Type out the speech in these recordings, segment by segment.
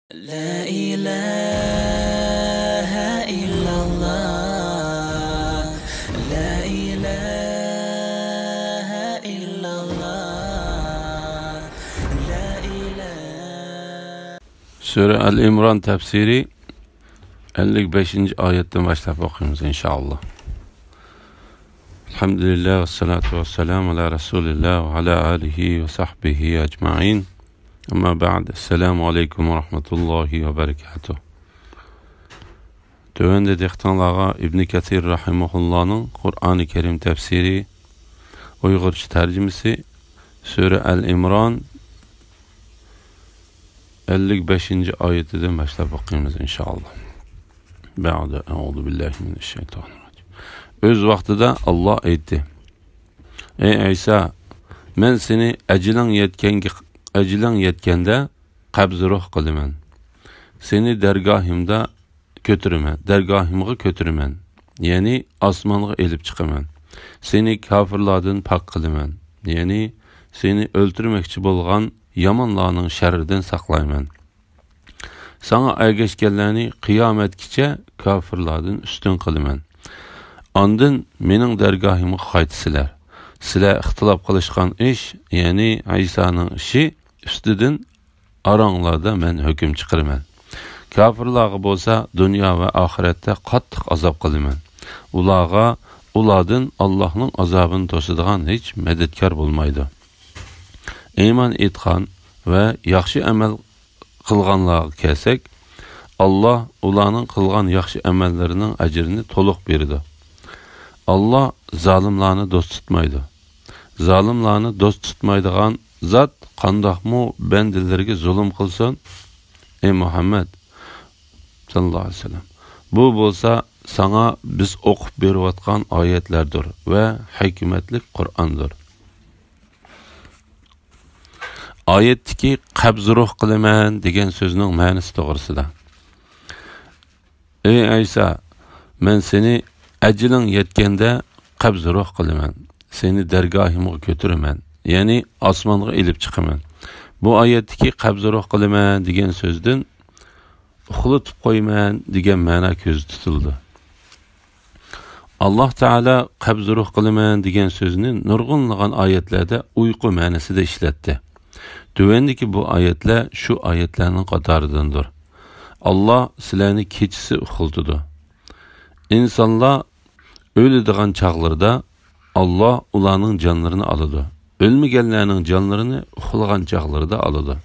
لا إله إلا الله لا إله إلا الله لا إله Sure Al-İmran tefsiri 55. ayetten başlayıp okuyunuz inşallah. Elhamdülillah ve salatu ve selamu ala Resulillah ve ala alihi ve sahbihi ecma'in. Ama ba'd. Esselamu aleyküm ve rahmetullahi ve berekatuh. Tövende dehtanlığa İbn Kathir rahimahullah'ın Kur'an-ı Kerim tefsiri Uygurca tercümesi Sure Al-İmran 55. ayetinden başlayıp okuyunuz inşallah. Ba'da euzu billahi mineşşeytanirracim. Öz vaxtida Allah aytdi: Ey İsa, men seni ecilen yetkende qabz ruh qılıman. Seni dergahimda kötürümen. Yani asmanğa elip çıqaman. Seni kafirlardan pak qılıman. Yani seni öldürmekçi bolğan yamanlarning şerrinden saqlayman. Sana ergeçkenlerini kıyametkiçe kafirlardan üstün qılıman. Andın mening dergahimga qaytisilar. Sizlar ixtilop qilishgan ish, yani İsa'nın işi üstüdün aranglarda men hüküm chiqiraman. Kafirlarga bolsa dünya ve ahirette qattiq azab qilaman. Ulardan Allah'ның azabını to'sadigan hech medetkar bo'lmaydi. Iymon etgan ve yaxshi amal qilganlarga kelsak, Allah ularning qilgan yaxshi amallarining ajrini to'liq beradi. Allah zalimlarni do'st tutmaydi. Zalimlarni do'st tutmaydigan zat qandoqmi bandalarga zulm qilsin? Ey Muhammed sallallahu aleyhi ve sellem. Bu bo'lsa sana biz o'qib berayotgan oyatlardir ve hikmetlik Kur'an'dır. Ayetdeki qabz ruh qilaman degan so'zning ma'nosi to'g'risida. Ey İsa, men seni ajiling yetganda qabz ruh qilaman. Seni dergahimga kötürümen. Yani asmanga elip chiqaman. Bu ayetdeki qabz ruh qilaman degan so'zdan uxlatib qo'yman degan ma'no ko'z tutildi. Allah Teala qabz ruh qilaman degan so'zni nurg'unlagan oyatlarda uyqu ma'nosida ishlatdi. Tövendeki bu ayetler şu ayetlerinin qatarıdındır. Allah sizlarni keçisi uxultudu. İnsanlar ölüdiğen çağlarda Allah ularning canlarını alıdı. Ölmegenlerinin canlarını uxulagan çağlarda alıdı.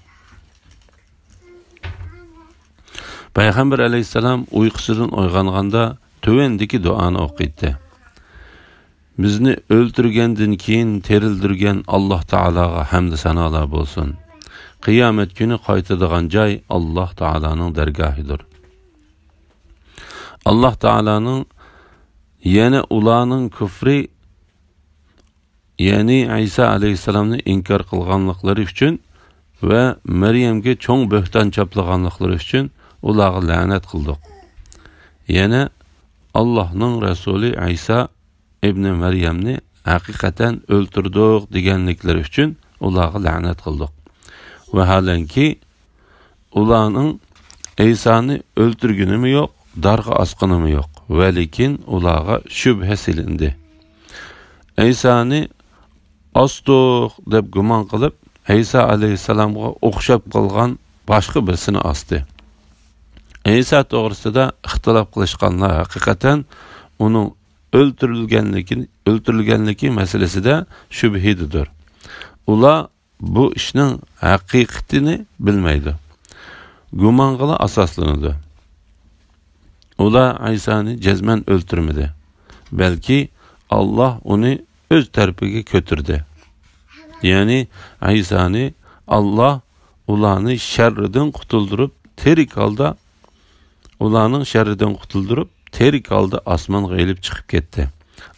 Peygamber aleyhisselam uykusundan uyg'onganda tövendeki duanı okuydu. Bizni öldürgenden keyin terildirgen Allah Teala'ga hamd sanolar bolsun. Kıyamet günü qaytadigan joy Allah Teala'nın dergahıdır. Allah Teala'nın yana ularning küfri, yani İsa aleyhisselamni inkar qilganliklari uchun ve Meryem'ge çoğ böhtan chaplaganliklari uchun ularga la'nat qildik. Yana Allah'ның Resulü İsa İbn Meryem'ni hakikaten öldürdük deganlikleri uchun ularga la'nat qildik. Ve halenki ularning İsa'ni öldürgünü mü yok, darga asqını mı yok. Velikin ularga şübhe silindi. İsa'ni astık deb gumon qilib, İsa aleyhisselamga o'xshab qolgan boshqa birisini astı. İsa to'g'risida ixtilof qilishganlar hakikaten uning öldürülgenligi meselesinde şübhidir. Ular bu işnin haqiqatini bilmeydi. Gumong'a asoslanadi. Ular İsa'ni cezmen öldürmedi. Belki Allah onu öz tarafiga kötürdü. Yani İsa'ni Allah ularni şerridan qutuldurup terik halda terik halda asmanga elip çıkıp gitti.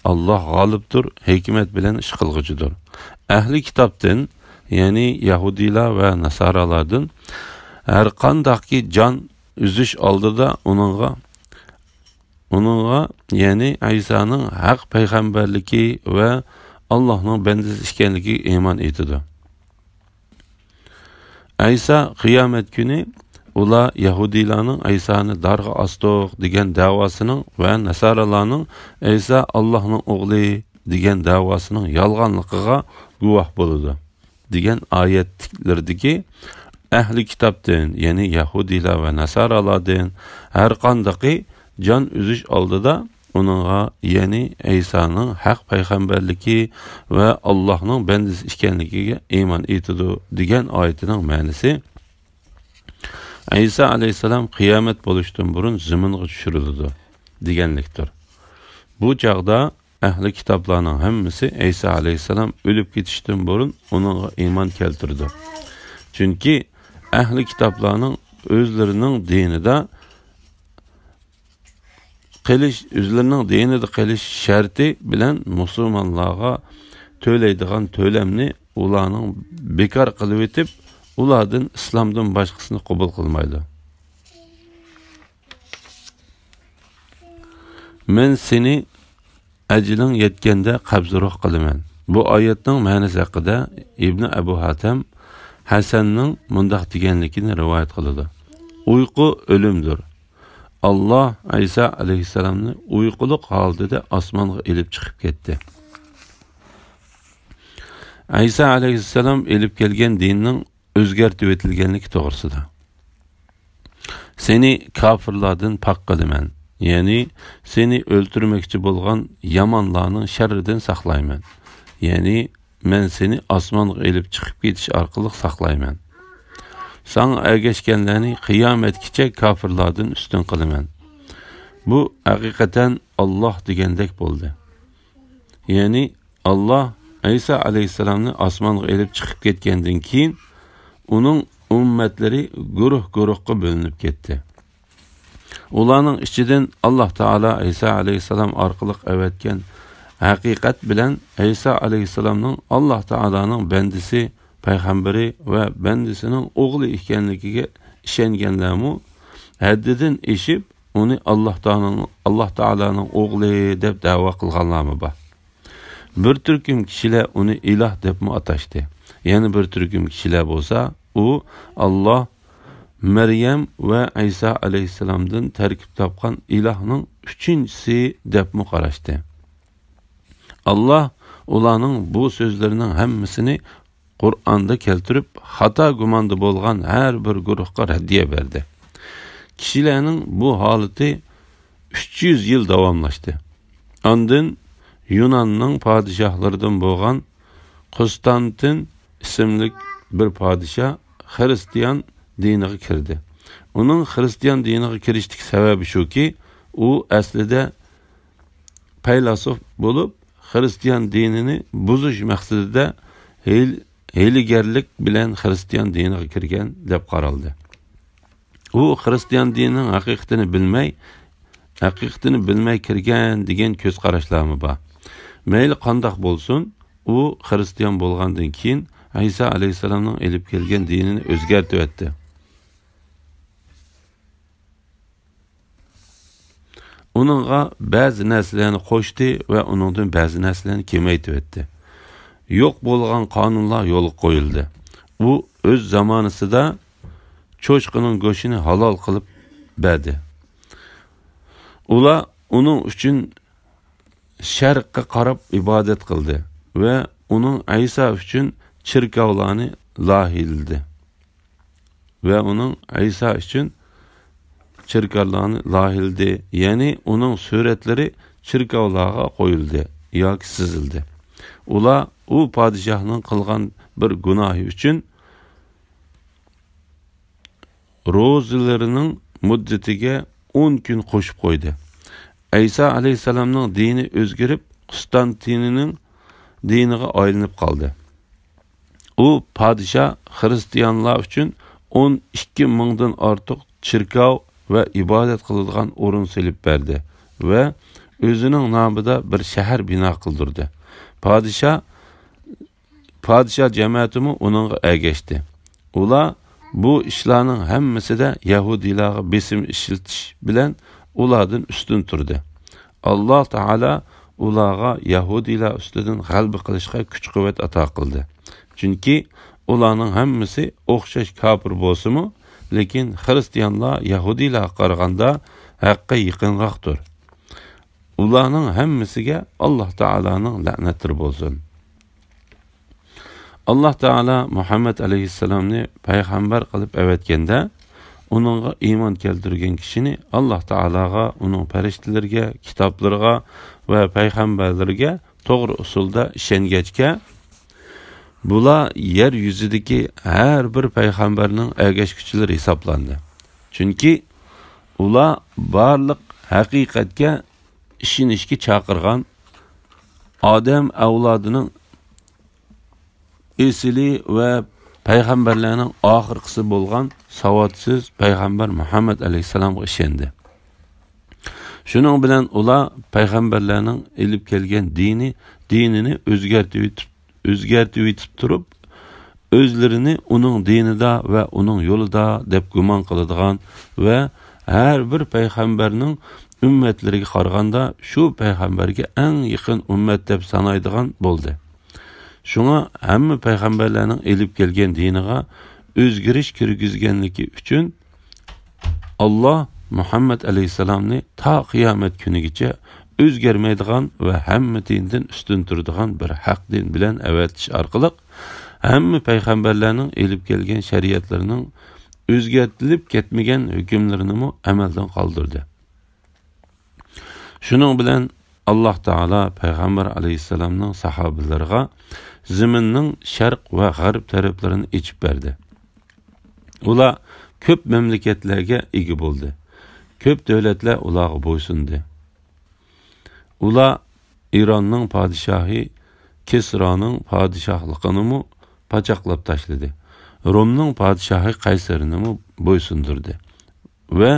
Allah g'olibdir, hikmet bilen ish qilguchidir. Ahli kitobdan, yani Yahudilar ve Nasaralardan her qandaqki can üzüş aldı da onunla yani İsa'nın haq peygamberligi ve Allah'ның bendesi işkenligi iman etdi. İsa kıyamet günü ular Yahudilarning Aysoni darg'a osdiq degan da'vosining va Nasaralarning Ayso Allohning o'g'li degan da'vosining yolg'onligiga guvoh bo'ladi degan oyatlardagi ahli kitobdan, ya'ni Yahudilar va Nasaralardan har qanday jon uzish oldida onunğa, ya'ni Aysoning haq payg'ambarligi va Allohning bandasi ekanligiga iymon etadi degan oyatining ma'nosi Ayso alayhisalom qiyomat bo'lishdan burun zaminga tushiriladi deganlikdir. Bu chaqda ahli kitoblarning hammasi Ayso alayhisalom o'lib ketishdan burun onunğa iymon keltirdi. Chunki ahli kitoblarning o'zlarining dinida qilish sharti bilan musulmonlarga to'laydigan to'lamni ularning bekor qilib o'tib, ulardan islomdan boshqasini qabul qilmaydi. Men seni ajling yetganda qabzroq qilaman. Bu oyatning ma'nosi haqida Ibn Abu Hatim Hasanning mundaq deganligini rivoyat qiladi. Uyqu o'limdir. Allah Ayso alayhisalomni uyquliq holida osmonga elib chiqib ketdi. Ayso alayhisalom elib kelgan dinning o'zgartib etilganligi to'g'risida. Seni kofirlardan pok qilaman. Ya'ni seni o'ltirmoqchi bo'lgan yomonlarning sharridan saqlayman. Ya'ni men seni osmonga elib chiqib ketish orqali saqlayman. Sana ergashganlarni qiyomatgacha kofirlardan ustun qilaman. Bu haqiqatan Alloh degandek bo'ldi. Ya'ni Alloh Ayso alayhisalomni osmonga elib chiqib ketgandan keyin uning ummatlari guruh-guruhga bo'linib ketdi. Ularning ichidan Alloh taolo Ayso alayhisalom orqali avatgan haqiqat bilan Ayso alayhisalomning Alloh taolaning bandasi, payg'ambari va bandasining o'g'li ekanligiga ishonganlarmu haddidan eshib uni Alloh taolaning o'g'li deb da'vo qilganlarmi bor. Bir turkum kishilar uni iloh deb atashdi. Yana bir turkum kishilar bo'lsa, u Alloh Maryam va Ayso alayhisalomdan tarkib topgan ilohning uchinchisi deb qarashdi. Alloh ularning bu so'zlarining hammasini Qur'onda keltirib, xato gumonda bo'lgan har bir guruhga raddiya berdi. Kishilarning bu holati 300 yil davomlashdi. Ondan Yunonning podshohlaridan bo'lgan Konstantin ismli bir podshoh Xristian diniga kirdi. Uning Xristian diniga kirishlik sababi shuki, u aslida faylasuf bo'lib, Xristian dinini buzish maqsadida hiylagarlik bilan Xristian diniga kirgan deb qaraldi. U Xristian dinining haqiqatini bilmay kirgan degan ko'z qarashlarmi bor. Mayli qandoq bo'lsin, u Xristian bo'lgandan keyin Ayso alayhisalomning elib kelgan dinini o'zgartirib o'tdi. Uningga ba'zi narsalarni qo'shdi va uningdan ba'zi narsalarni kamaytirib o'tdi. Yo'q bo'lgan qonunlar yo'lga qo'yildi. U o'z zamonasida cho'chqining go'shini halol qilib berdi. Ular uning uchun sharqqa qarab ibodat qildi va uning Ayso uchun chirkovlarni lahildi. Va uning Ayso uchun chirkovlarni lahildi, ya'ni uning suratlari chirkovlarga qo'yildi yoki sizildi. Ular u podshohning qilgan bir gunohi uchun ro'zalarining muddatiga 10 kun qo'shib qo'ydi. Ayso alayhisalomning dini o'zgarib, Konstantinning diniga aylanib qoldi. U podshoh xristianlar uchun 12 mingdan ortiq chirkov va ibodat qiladigan o'rin silib berdi va o'zining nomida bir shahar bino qildirdi. Podshoh jamoatimi uningga ergashdi. Ular bu ishlarning hammasida Yahudilarga besim ishiltish bilan ulardan ustun turdi. Alloh taolo ularga Yahudilar ustidan g'alaba qilishga kuch-quvvat ato qildi. Chunki ularning hammasi o'xshash kofir bo'lsa-mu, lekin Hristiyanlar Yahudilarga qaraganda haqqa yaqinroqdir. Ularning hammasiga Alloh taolaning la'nati bo'lsin. Alloh taolo Muhammad alayhissalomni payg'ambar qilib avatganda, uningga iymon keltirgan kishini Alloh taologa, uning farishtalariga, kitoblarga va payg'ambarlarga to'g'ri usulda ishongachga, bular yer yuzidagi har bir payg'ambarning ergashuvchilari hisoblandi. Chunki ular barliq haqiqatga ishonishga chaqirgan odam avlodining esili ve payg'ambarlarning oxirgisi bo'lgan savodsiz payg'ambar Muhammad alayhissalomga ishondi. Shuning bilan ular payg'ambarlarning elib kelgan dinini o'zgartib yetib turib, o'zlarini uning dinida va uning yo'lida deb gumon qiladigan va har bir payg'ambarning ummatlariga qaraganda shu payg'ambarga eng yaqin ummat deb sanaydigan bo'ldi. Şuna hamma payg'ambarlarning elib kelgan diniga o'zgarish kirgizganligi uchun Alloh Muhammad alayhissalomni ta qiyomat kunigacha o'zgarmaydigan va hamma dindan ustun turadigan bir haq din bilan avatish orqali hamma payg'ambarlarning elib kelgan shariatlarining o'zgartilib ketmagan hukmlarini amaldan qoldirdi. Shuning bilan Alloh taolo payg'ambar alayhissalomning sahobalariga zaminning sharq va g'arb taraflarini ichib berdi. Ular ko'p mamlakatlarga ega bo'ldi. Ko'p davlatlar ularga bo'ysundi. Ular Ironning podshohi Kisroning podshohligini pachaqlab tashladi. Romning podshohi Qaysarni bo'ysundirdi va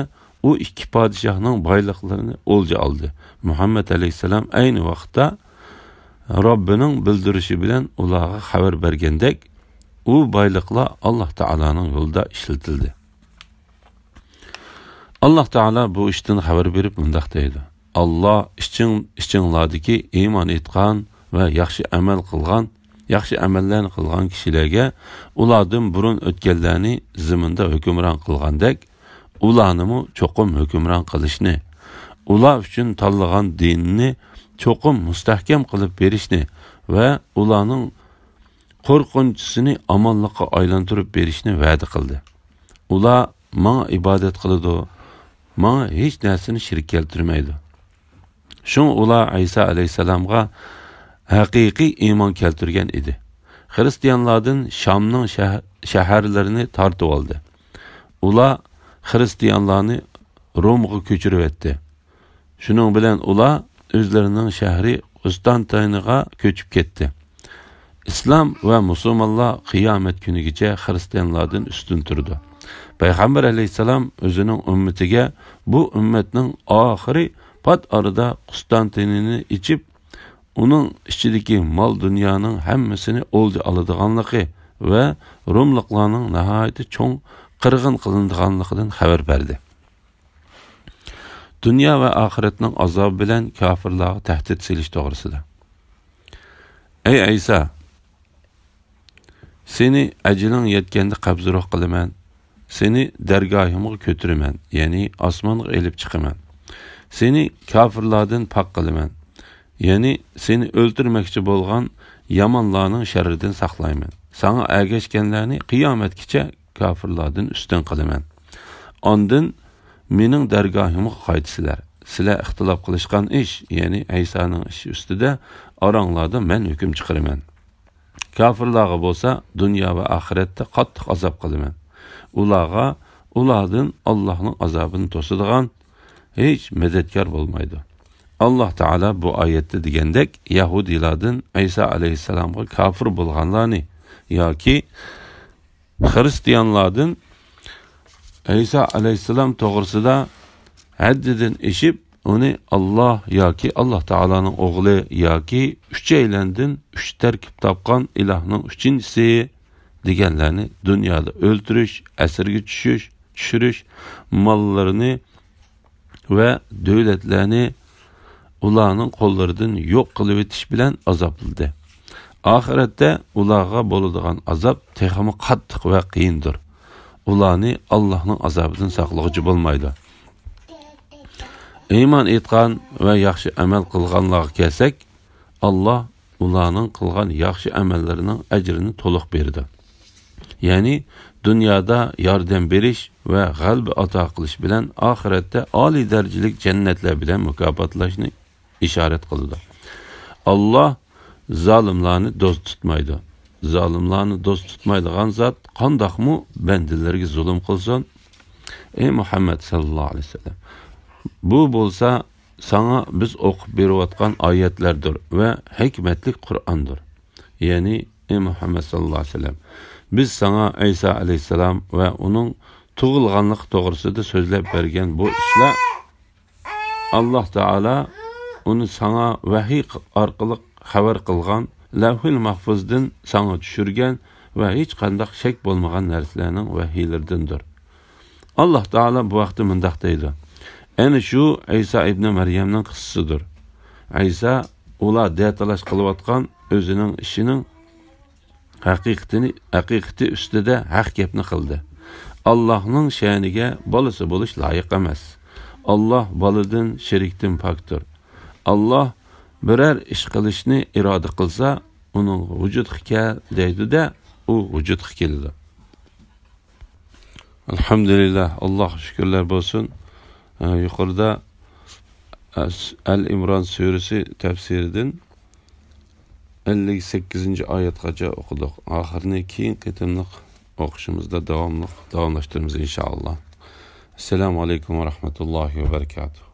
u ikki podshohning boyliklarini o'lja oldi. Muhammad alayhissalom ayni vaqtda Robbining bildirishi bilan ularga xabar bergandek, u boyliqlar Alloh taolaning yo'lida ishlatildi. Alloh taolo bu ishdan xabar berib mundaq deydi: Alloh ishinglardagi iymon etgan va yaxshi amallarni qilgan kishilarga ulardan burun o'tganlarni zaminda hukmron qilgandek, ularni cho'qim hukmron qilishni, ular uchun tanlagan dinni cho'qim mustahkam qilib berishni va ularning qo'rqinchisini omonlikqa aylantirib berishni va'da qildi. Ular menga ibodat qiladi, menga hech narsani shirk keltirmaydi. Shun ular Isa alayhisalomga haqiqiy iymon keltirgan edi. Hristiyanlardan Shamning shaharlarini tortib oldi. Ular Hristiyanlarni Romga ko'chirib etdi. Shuning bilan ular o'zlarining shahri Konstantiniyga ko'chib ketdi. İslam ve musulmonlar qiyomat kunigacha Hristiyanlardan ustun turdi. Payg'ambar alayhissalom o'zining ummatiga bu ummatning oxiri pat arada Konstantiniyni ichib, uning ichidagi mol dunyoning hammasini o'lja oladiganligi va Rumliklarning nihoyat cho'ng qirg'in qilinadiganligidan xabar berdi. Dünya ve ahiretning azobi bilan kafirlarga tahdid silish to'g'risida. Ey İsa, seni ajiling yetganda qabzroq qilaman, seni dargohimga ko'tiraman, ya'ni osmonga elib chiqaman. Seni kafirlardan pok qilaman, ya'ni seni o'ldirmoqchi bo'lgan yomonlarning sharridan saqlayman. Sana ergashganlarni qiyomatgacha kafirlardan ustun qilaman. Ondan mening dargohimga qaytsizlar. Sizlar ixtilof qilishgan ish, ya'ni Isoning ishi ustida oranglarda men hukm chiqaraman. Kafirlarga bo'lsa, dunyo va oxiratda qattiq azob qilaman. Ulardan Allohning azobini to'sadigan hech madadkor bo'lmaydi. Alloh taolo bu oyatda degandek, Yahudilardan Isa alayhissalomga kafir bo'lganlarni yoki Hristiyanlardan İsa alayhissalom to'g'risida haddidan eshib, uni Alloh yoki Alloh taolaning o'g'li yoki uchaylandan uch tarkib topgan ilohning uchinchisi deganlarni dunyoda o'ldirish, asirga tushirish, mollarini va davlatlarni ularning qo'llaridan yo'q qilib etish bilan azobladi. Oxiratda ularga bo'ladigan azob texmi qattiq va qiyindir. ularni Allohning azobidan saqlovchi bo'lmaydi. Iymon etgan va yaxshi amal qilganlarga kelsak, Alloh ularning qilgan yaxshi amallarining ajrini to'liq berdi. Ya'ni dunyoda yordam berish va g'alaba ato qilish bilan oxiratda oliy darajalik jannatlar bilan mukofotlashni ishorat qildi. Alloh zolimlarni do'st tutmaydi. Zolimlarni do'st tutmaydigan zot qandoqmi bandalarga zulm qilsin? Ey Muhammad sallallohu alayhi vasallam, bu bo'lsa sana biz o'qib berayotgan oyatlardir va hikmatli Qur'ondir. Ya'ni ey Muhammad sallallohu alayhi vasallam, biz sana İsa alayhisalom va uning tug'ilganlik to'g'risida so'zlab bergan bu ishlar Alloh taolo uni sana vahiy orqali xabar qilgan, lavhul mahfuzdan sana tushirgan va hech qanday shak bo'lmagan narsalarning vahiylaridandir. Alloh taolo bu vaqtda mundaq deydi: Ana shu İsa ibn Maryamning qissasidir. İsa ular detalash qilayotgan o'zining ishining haqiqati ustida haq gapni qildi. Allohning sha'niga bolasi bo'lish loyiq emas. Alloh boladan sherikdan pokdir. Alloh biror ish qilishni iroda qilsa, uning vujudga kel deydi-da, u vujudga keladi. Alhamdulillah, Alloh shukrlar bo'lsin. Yuqorida Al-Imron surasi tafsiridan 58 oyatgacha o'qidik. Oxirini keyin qitimliq o'qishimizda davomlashtiramiz inshaalloh. Assalomu alaykum va rahmatullohi va barakatuh.